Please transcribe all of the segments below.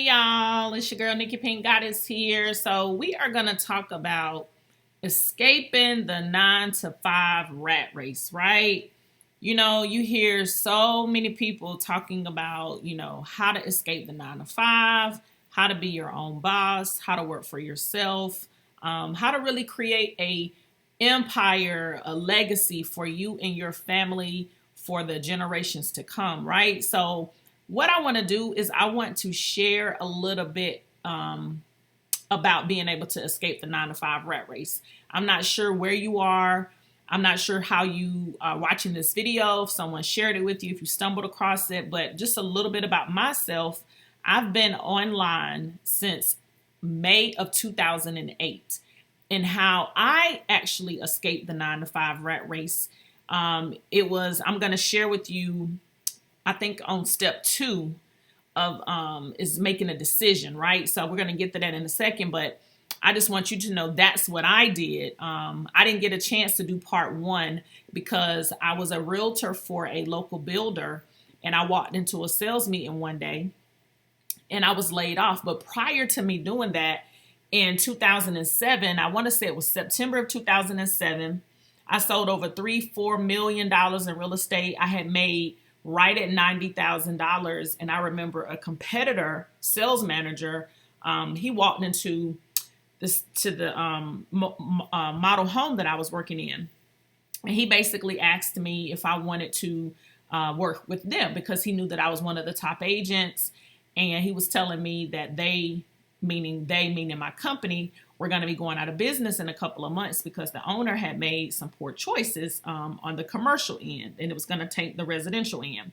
y'all, it's your girl Nikki PinkkGoddess here. So we are going to talk about escaping the 9 to 5 rat race, right? You know, you hear so many people talking about, how to escape the 9 to 5, how to be your own boss, how to work for yourself, how to really create a empire, a legacy for you and your family for the generations to come, right? So what I want to do is I want to share a little bit about being able to escape the 9 to 5 rat race. I'm not sure where you are. I'm not sure how you are watching this video, if someone shared it with you, if you stumbled across it, but just a little bit about myself. I've been online since May of 2008, and how I actually escaped the 9 to 5 rat race. I'm going to share with you, I think on step 2 of is making a decision, right? So we're going to get to that in a second, but I just want you to know that's what I did. I didn't get a chance to do part 1 because I was a realtor for a local builder, and I walked into a sales meeting one day and I was laid off. But prior to me doing that, in 2007, I want to say it was September of 2007, I sold over $4 million in real estate. I had made right at $90,000. And I remember a competitor sales manager, he walked into the model home that I was working in. And he basically asked me if I wanted to work with them because he knew that I was one of the top agents. And he was telling me that they, meaning my company, were going to be going out of business in a couple of months because the owner had made some poor choices on the commercial end, and it was going to take the residential end.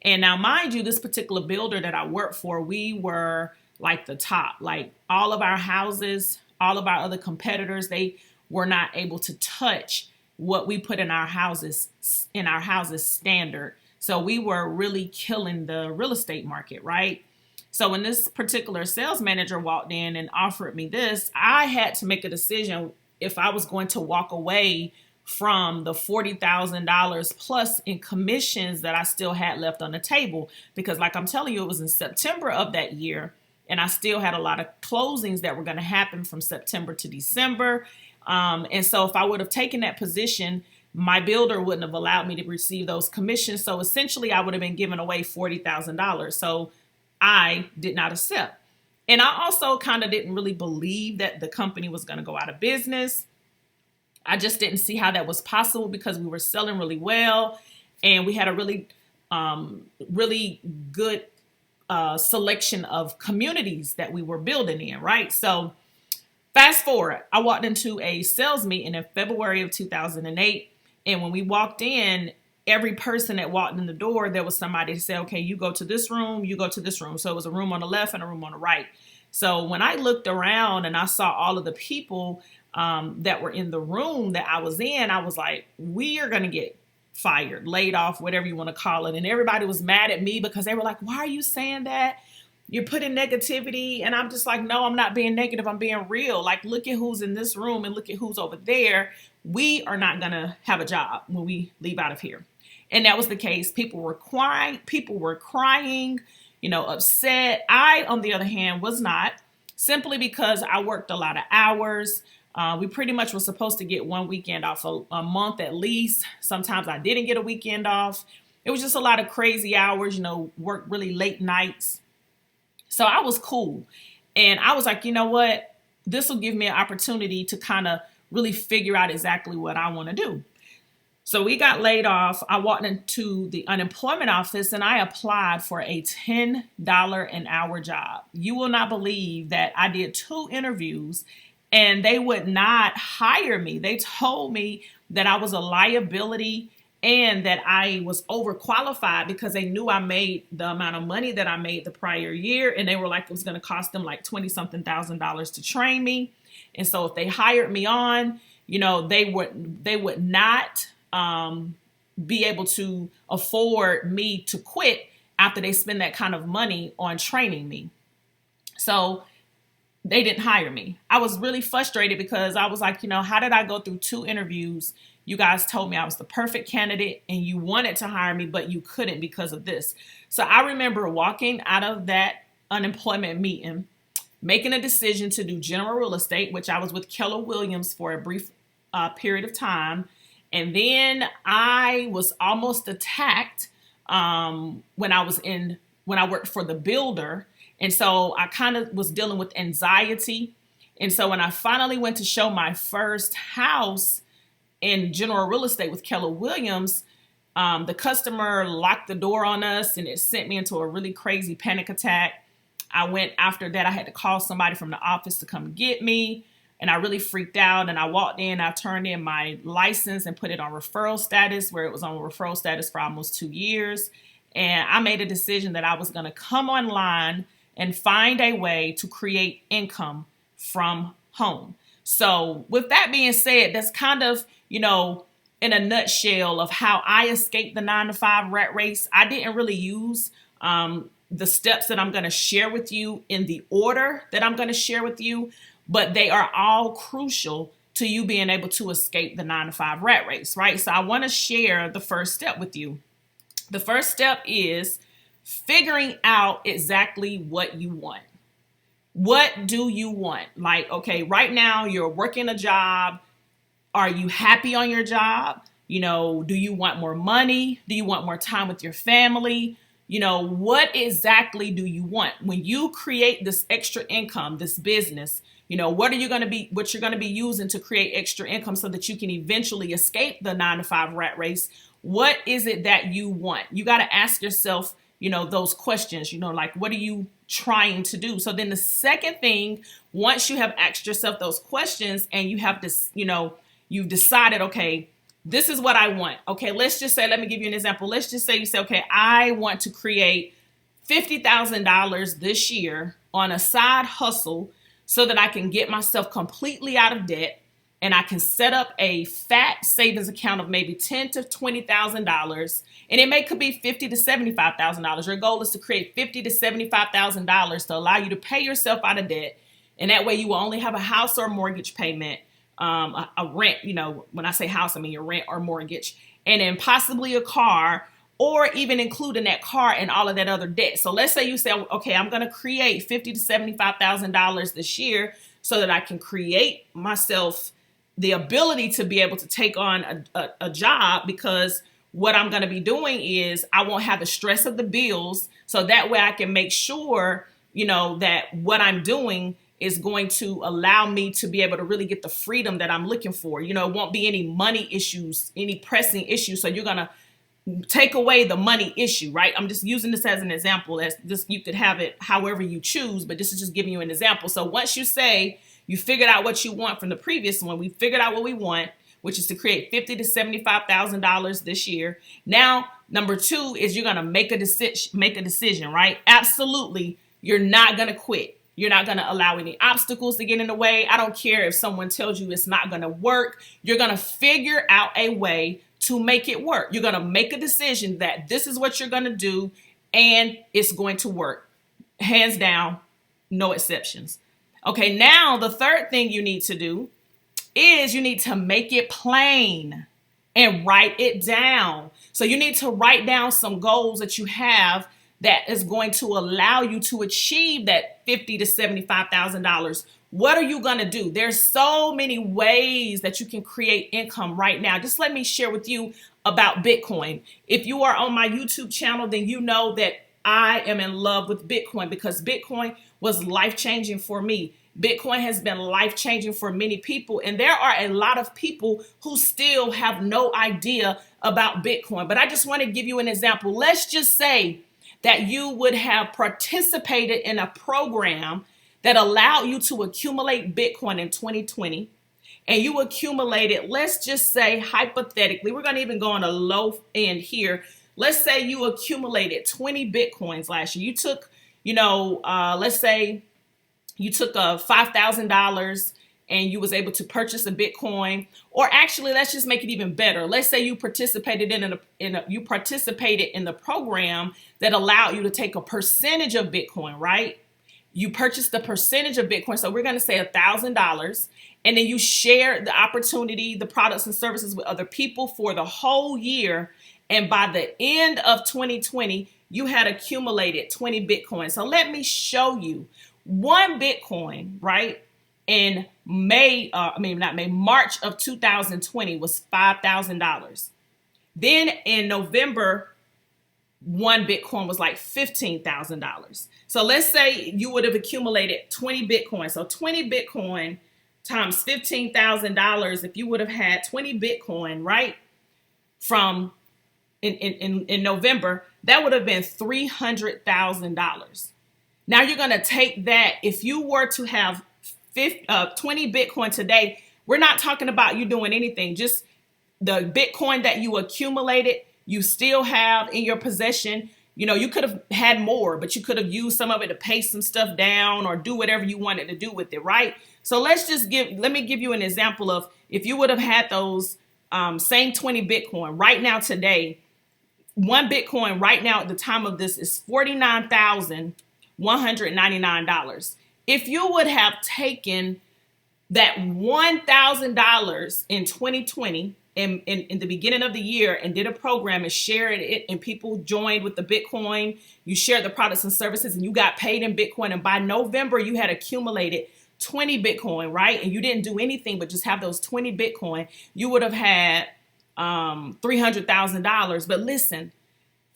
And now, mind you, this particular builder that I worked for, we were like the top, like all of our houses, all of our other competitors, they were not able to touch what we put in our houses standard. So we were really killing the real estate market, right? So when this particular sales manager walked in and offered me this, I had to make a decision if I was going to walk away from the $40,000 plus in commissions that I still had left on the table. Because like I'm telling you, it was in September of that year, and I still had a lot of closings that were going to happen from September to December. And so if I would have taken that position, my builder wouldn't have allowed me to receive those commissions. So essentially, I would have been giving away $40,000. So I did not accept. And I also kind of didn't really believe that the company was going to go out of business. I just didn't see how that was possible because we were selling really well. And we had a really good selection of communities that we were building in, right? So fast forward, I walked into a sales meeting in February of 2008. And when we walked in, every person that walked in the door, there was somebody to say, okay, you go to this room, you go to this room. So it was a room on the left and a room on the right. So when I looked around and I saw all of the people that were in the room that I was in, I was like, we are going to get fired, laid off, whatever you want to call it. And everybody was mad at me because they were like, why are you saying that? You're putting negativity. And I'm just like, no, I'm not being negative. I'm being real. Like, look at who's in this room and look at who's over there. We are not going to have a job when we leave out of here. And that was the case. People were crying, upset. I, on the other hand, was not, simply because I worked a lot of hours. We pretty much were supposed to get one weekend off a month at least. Sometimes I didn't get a weekend off. It was just a lot of crazy hours, work really late nights. So I was cool. And I was like, you know what? This will give me an opportunity to kind of really figure out exactly what I want to do. So we got laid off. I walked into the unemployment office and I applied for a $10 an hour job. You will not believe that I did 2 interviews and they would not hire me. They told me that I was a liability and that I was overqualified because they knew I made the amount of money that I made the prior year. And they were like, it was going to cost them like $20-something thousand to train me. And so if they hired me on, they would not be able to afford me to quit after they spend that kind of money on training me. So they didn't hire me. I was really frustrated because I was like, how did I go through 2 interviews? You guys told me I was the perfect candidate and you wanted to hire me, but you couldn't because of this. So I remember walking out of that unemployment meeting, making a decision to do general real estate, which I was with Keller Williams for a brief period of time. And then I was almost attacked when I worked for the builder. And so I kind of was dealing with anxiety. And so when I finally went to show my first house in general real estate with Keller Williams, the customer locked the door on us and it sent me into a really crazy panic attack. After that, I had to call somebody from the office to come get me. And I really freaked out. And I walked in, I turned in my license and put it on referral status, where it was on referral status for almost 2 years. And I made a decision that I was going to come online and find a way to create income from home. So with that being said, that's kind of, in a nutshell of how I escaped the 9-to-5 rat race. I didn't really use the steps that I'm going to share with you in the order that I'm going to share with you, but they are all crucial to you being able to escape the 9-to-5 rat race, right? So I want to share the first step with you. The first step is figuring out exactly what you want. What do you want? Like, okay, right now you're working a job. Are you happy on your job? Do you want more money? Do you want more time with your family? What exactly do you want? When you create this extra income, this business, what you're going to be using to create extra income so that you can eventually escape the 9-to-5 rat race. What is it that you want? You got to ask yourself, those questions, like, what are you trying to do? So then the second thing, once you have asked yourself those questions and you have this, you've decided, okay, this is what I want. Okay, let's just say, let me give you an example. Let's just say you say, okay, I want to create $50,000 this year on a side hustle so that I can get myself completely out of debt and I can set up a fat savings account of maybe $10,000 to $20,000, and could be $50,000 to $75,000. Your goal is to create $50,000 to $75,000 to allow you to pay yourself out of debt, and that way you will only have a house or mortgage payment, a rent. When I say house, I mean your rent or mortgage, and then possibly a car, or even including that car and all of that other debt. So let's say you say, okay, I'm going to create $50,000 to $75,000 this year so that I can create myself the ability to be able to take on a job, because what I'm going to be doing is I won't have the stress of the bills. So that way I can make sure, that what I'm doing is going to allow me to be able to really get the freedom that I'm looking for. It won't be any money issues, any pressing issues. So you're going to take away the money issue, right? I'm just using this as an example. As this, you could have it however you choose, but this is just giving you an example. So once you say you figured out what you want from the previous one, we figured out what we want, which is to create $50,000 to $75,000 this year. Now, number 2 is you're going to make a decision, right? Absolutely. You're not going to quit. You're not going to allow any obstacles to get in the way. I don't care if someone tells you it's not going to work. You're going to figure out a way to make it work. You're going to make a decision that this is what you're going to do and it's going to work. Hands down, no exceptions. Okay, now the third thing you need to do is you need to make it plain and write it down. So you need to write down some goals that you have that is going to allow you to achieve that $50,000 to $75,000. What are you going to do? There's so many ways that you can create income right now. Just let me share with you about Bitcoin. If you are on my YouTube channel, then you know that I am in love with Bitcoin, because Bitcoin was life-changing for me. Bitcoin has been life-changing for many people, and there are a lot of people who still have no idea about Bitcoin. But I just want to give you an example. Let's just say that you would have participated in a program that allowed you to accumulate Bitcoin in 2020, and you accumulated, let's just say hypothetically, we're going to even go on a low end here. Let's say you accumulated 20 Bitcoins last year. You took, let's say you took $5,000 and you was able to purchase a Bitcoin. Or actually, let's just make it even better. Let's say you participated you participated in the program that allowed you to take a percentage of Bitcoin, right? You purchased the percentage of Bitcoin. So we're going to say $1,000. And then you share the opportunity, the products and services with other people for the whole year. And by the end of 2020, you had accumulated 20 Bitcoin. So let me show you. One Bitcoin, right, in March of 2020 was $5,000. Then in November, one Bitcoin was like $15,000. So let's say you would have accumulated 20 Bitcoin. So 20 Bitcoin times $15,000. If you would have had 20 Bitcoin, right, from in November, that would have been $300,000. Now you're going to take that. If you were to have 20 Bitcoin today, we're not talking about you doing anything. Just the Bitcoin that you accumulated, you still have in your possession. You know, you could have had more, but you could have used some of it to pay some stuff down or do whatever you wanted to do with it, right? So let me give you an example of if you would have had those same 20 Bitcoin right now today. One Bitcoin right now at the time of this is $49,199. If you would have taken that $1,000 in 2020 in the beginning of the year and did a program and shared it, and people joined with the Bitcoin, you shared the products and services and you got paid in Bitcoin, and by November you had accumulated 20 Bitcoin, right? And you didn't do anything but just have those 20 Bitcoin, you would have had $300,000. But listen,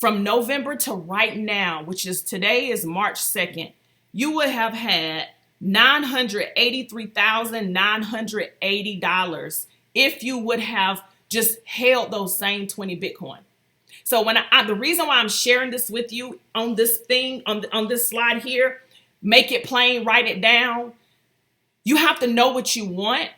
from November to right now, which is today is March 2nd, you would have had $983,980 if you would have just held those same 20 Bitcoin. So the reason why I'm sharing this with you on this thing, on this slide here, make it plain, write it down. You have to know what you want.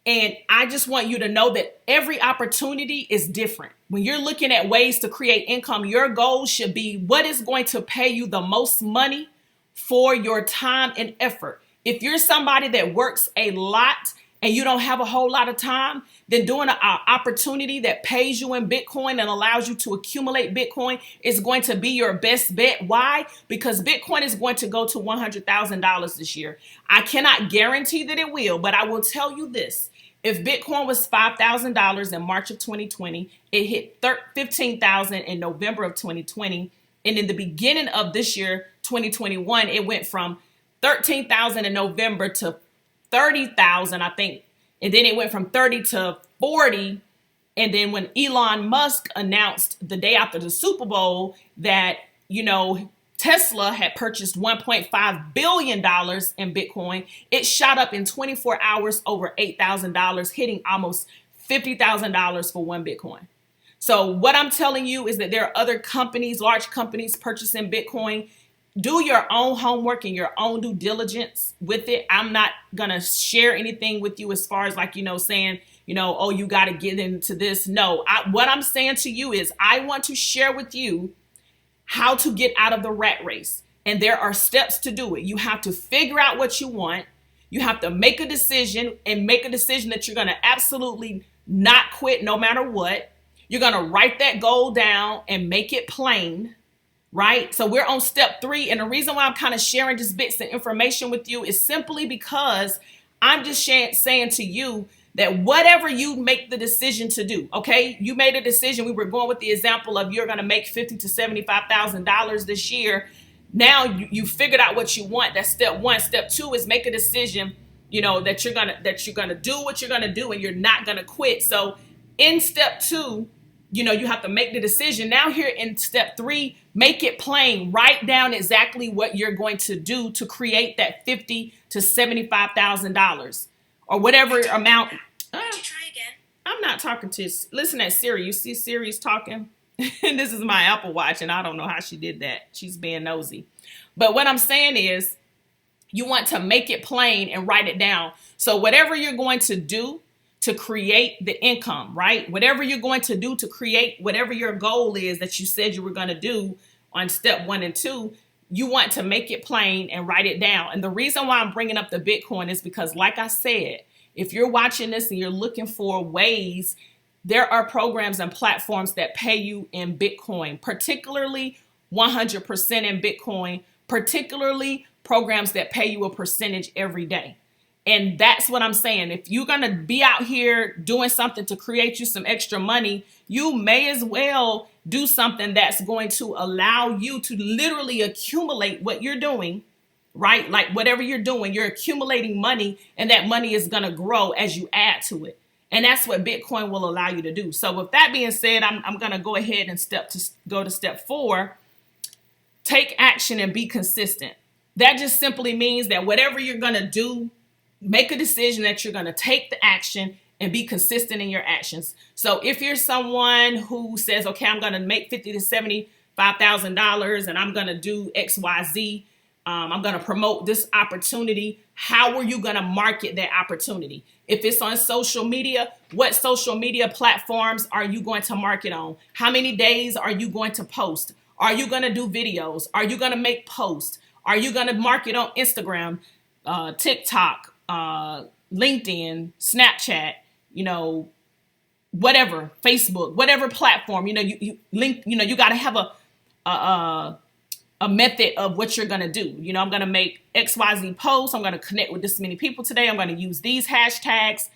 And I just want you to know that every opportunity is different. When you're looking at ways to create income, your goal should be what is going to pay you the most money for your time and effort. If you're somebody that works a lot and you don't have a whole lot of time, then doing an opportunity that pays you in Bitcoin and allows you to accumulate Bitcoin is going to be your best bet. Why? Because Bitcoin is going to go to $100,000 this year. I cannot guarantee that it will, but I will tell you this. If Bitcoin was $5,000 in March of 2020, it hit $15,000 in November of 2020. And in the beginning of this year, 2021, it went from $13,000 in November to $30,000, I think. And then it went from 30 to 40. And then when Elon Musk announced the day after the Super Bowl that, Tesla had purchased $1.5 billion in Bitcoin, it shot up in 24 hours over $8,000, hitting almost $50,000 for one Bitcoin. So what I'm telling you is that there are other companies, large companies purchasing Bitcoin. Do your own homework and your own due diligence with it. I'm not going to share anything with you as far as saying, oh, you got to get into this. No, what I'm saying to you is I want to share with you how to get out of the rat race. And there are steps to do it. You have to figure out what you want. You have to make a decision that you're going to absolutely not quit no matter what. You're going to write that goal down and make it plain, right? So we're on step 3. And the reason why I'm kind of sharing just bits of information with you is simply because I'm just saying to you that whatever you make the decision to do, okay, you made a decision. We were going with the example of you're going to make $50,000 to $75,000 this year. Now you figured out what you want. That's step 1. Step 2 is make a decision, that you're gonna do what you're gonna do and you're not gonna quit. So in step 2, you have to make the decision. Now here in step 3, make it plain. Write down exactly what you're going to do to create that $50,000 to $75,000 or whatever amount. Try again. I'm not talking to. Listen at Siri. You see Siri's talking. And this is my Apple Watch, and I don't know how she did that. She's being nosy. But what I'm saying is, you want to make it plain and write it down. So whatever you're going to do to create the income, right? Whatever you're going to do to create whatever your goal is that you said you were going to do on step 1 and 2, you want to make it plain and write it down. And the reason why I'm bringing up the Bitcoin is because, like I said, if you're watching this and you're looking for ways, there are programs and platforms that pay you in Bitcoin, particularly 100% in Bitcoin, particularly programs that pay you a percentage every day. And that's what I'm saying. If you're going to be out here doing something to create you some extra money, you may as well do something that's going to allow you to literally accumulate what you're doing, right? Like whatever you're doing, you're accumulating money, and that money is going to grow as you add to it. And that's what Bitcoin will allow you to do. So with that being said, I'm going to go ahead and go to step 4. Take action and be consistent. That just simply means that whatever you're going to do, make a decision that you're going to take the action and be consistent in your actions. So if you're someone who says, okay, I'm going to make $50,000 to $75,000 and I'm going to do X, Y, Z, I'm going to promote this opportunity. How are you going to market that opportunity? If it's on social media, what social media platforms are you going to market on? How many days are you going to post? Are you going to do videos? Are you going to make posts? Are you going to market on Instagram, TikTok, LinkedIn, Snapchat, whatever, Facebook, whatever platform, you link, you got to have a method of what you're going to do. I'm going to make XYZ posts. I'm going to connect with this many people today. I'm going to use these hashtags.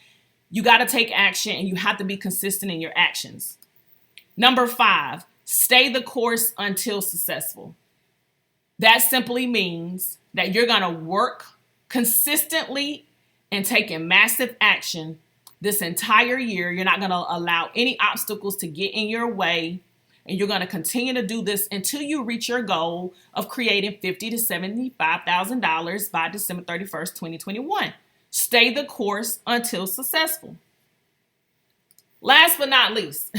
You got to take action, and you have to be consistent in your actions. Number 5, stay the course until successful. That simply means that you're going to work consistently and taking massive action this entire year. You're not going to allow any obstacles to get in your way. And you're going to continue to do this until you reach your goal of creating $50,000 to $75,000 by December 31st, 2021. Stay the course until successful. Last but not least,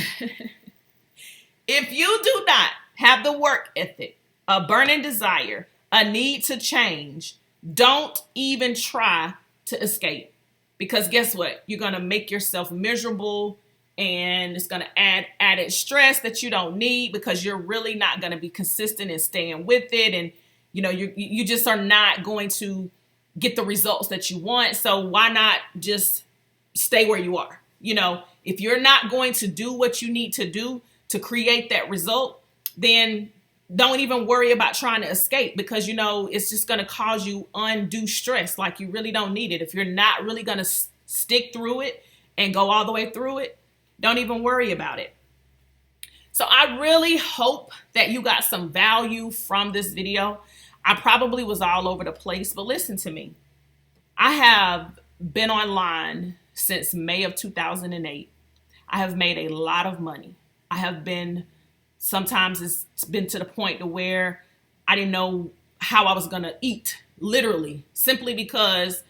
if you do not have the work ethic, a burning desire, a need to change, don't even try to escape. Because guess what? You're going to make yourself miserable, and it's going to add added stress that you don't need, because you're really not going to be consistent in staying with it. And, you just are not going to get the results that you want. So why not just stay where you are? If you're not going to do what you need to do to create that result, then don't even worry about trying to escape, because, it's just going to cause you undue stress. Like, you really don't need it. If you're not really going to stick through it and go all the way through it, don't even worry about it. So I really hope that you got some value from this video. I probably was all over the place, but listen to me. I have been online since May of 2008. I have made a lot of money. Sometimes it's been to the point to where I didn't know how I was going to eat, literally, simply because,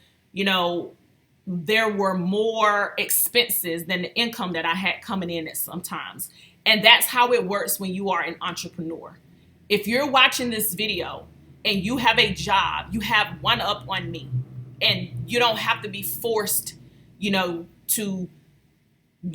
there were more expenses than the income that I had coming in at sometimes. And that's how it works when you are an entrepreneur. If you're watching this video and you have a job, you have one up on me, and you don't have to be forced, to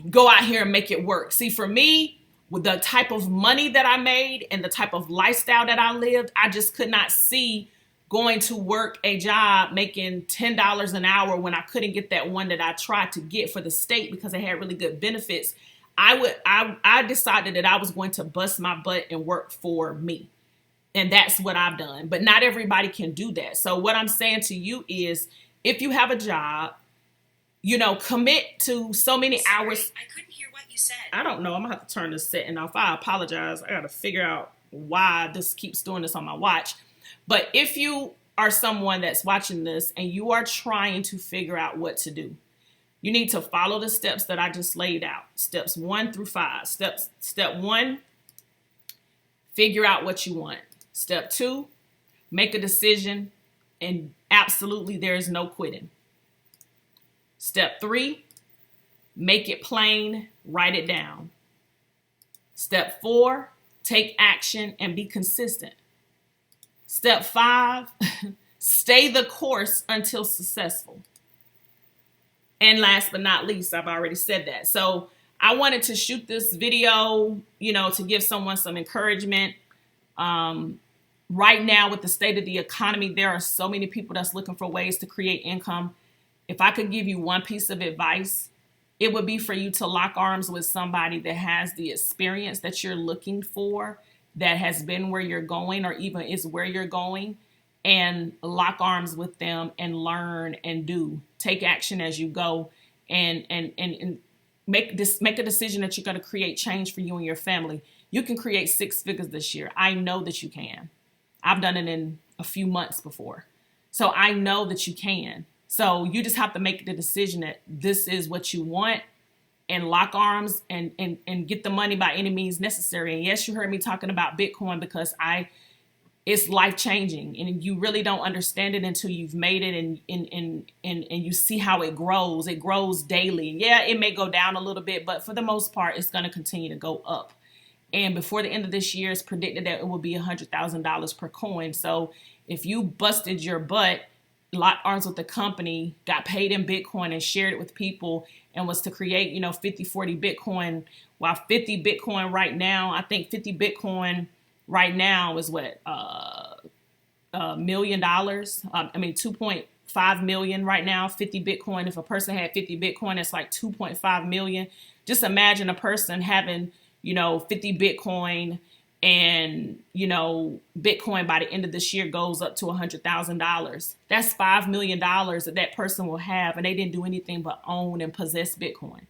go out here and make it work. See, for me, with the type of money that I made and the type of lifestyle that I lived, I just could not see going to work a job making $10 an hour when I couldn't get that one that I tried to get for the state because it had really good benefits. I decided that I was going to bust my butt and work for me. And that's what I've done. But not everybody can do that. So what I'm saying to you is, if you have a job, commit to so many hours. I couldn't hear what you said. I don't know. I'm going to have to turn this setting off. I apologize. I got to figure out why this keeps doing this on my watch. But if you are someone that's watching this and you are trying to figure out what to do, you need to follow the steps that I just laid out. Steps 1 through 5. Step 1, figure out what you want. Step 2, make a decision, and absolutely there is no quitting. Step 3, make it plain, write it down. Step 4, take action and be consistent. Step 5, stay the course until successful. And last but not least, I've already said that. So I wanted to shoot this video, to give someone some encouragement. Right now, with the state of the economy, there are so many people that's looking for ways to create income. If I could give you one piece of advice, it would be for you to lock arms with somebody that has the experience that you're looking for, that has been where you're going or even is where you're going, and lock arms with them and learn and do. Take action as you go, and make a decision that you're going to create change for you and your family. You can create 6 figures this year. I know that you can. I've done it in a few months before. So I know that you can. So you just have to make the decision that this is what you want, and lock arms and get the money by any means necessary. And yes, you heard me talking about Bitcoin because it's life changing, and you really don't understand it until you've made it and you see how it grows. It grows daily. Yeah, it may go down a little bit, but for the most part, it's going to continue to go up. And before the end of this year, it's predicted that it will be $100,000 per coin. So if you busted your butt, locked arms with the company, got paid in Bitcoin and shared it with people, and was to create, 50, 40 Bitcoin, while 50 Bitcoin right now, I think 50 Bitcoin right now is what, $1 million. I mean, 2.5 million right now, 50 Bitcoin. If a person had 50 Bitcoin, it's like 2.5 million. Just imagine a person having, 50 Bitcoin, and, Bitcoin by the end of this year goes up to $100,000. That's $5 million that person will have, and they didn't do anything but own and possess Bitcoin.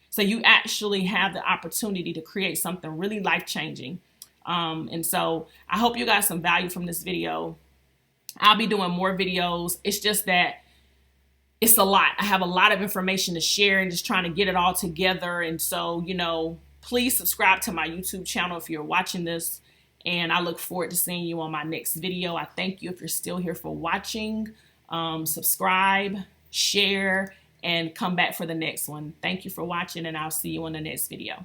So you actually have the opportunity to create something really life-changing. And so I hope you got some value from this video. I'll be doing more videos. It's just that it's a lot. I have a lot of information to share and just trying to get it all together. And so, please subscribe to my YouTube channel if you're watching this. And I look forward to seeing you on my next video. I thank you if you're still here for watching. Subscribe, share, and come back for the next one. Thank you for watching, and I'll see you on the next video.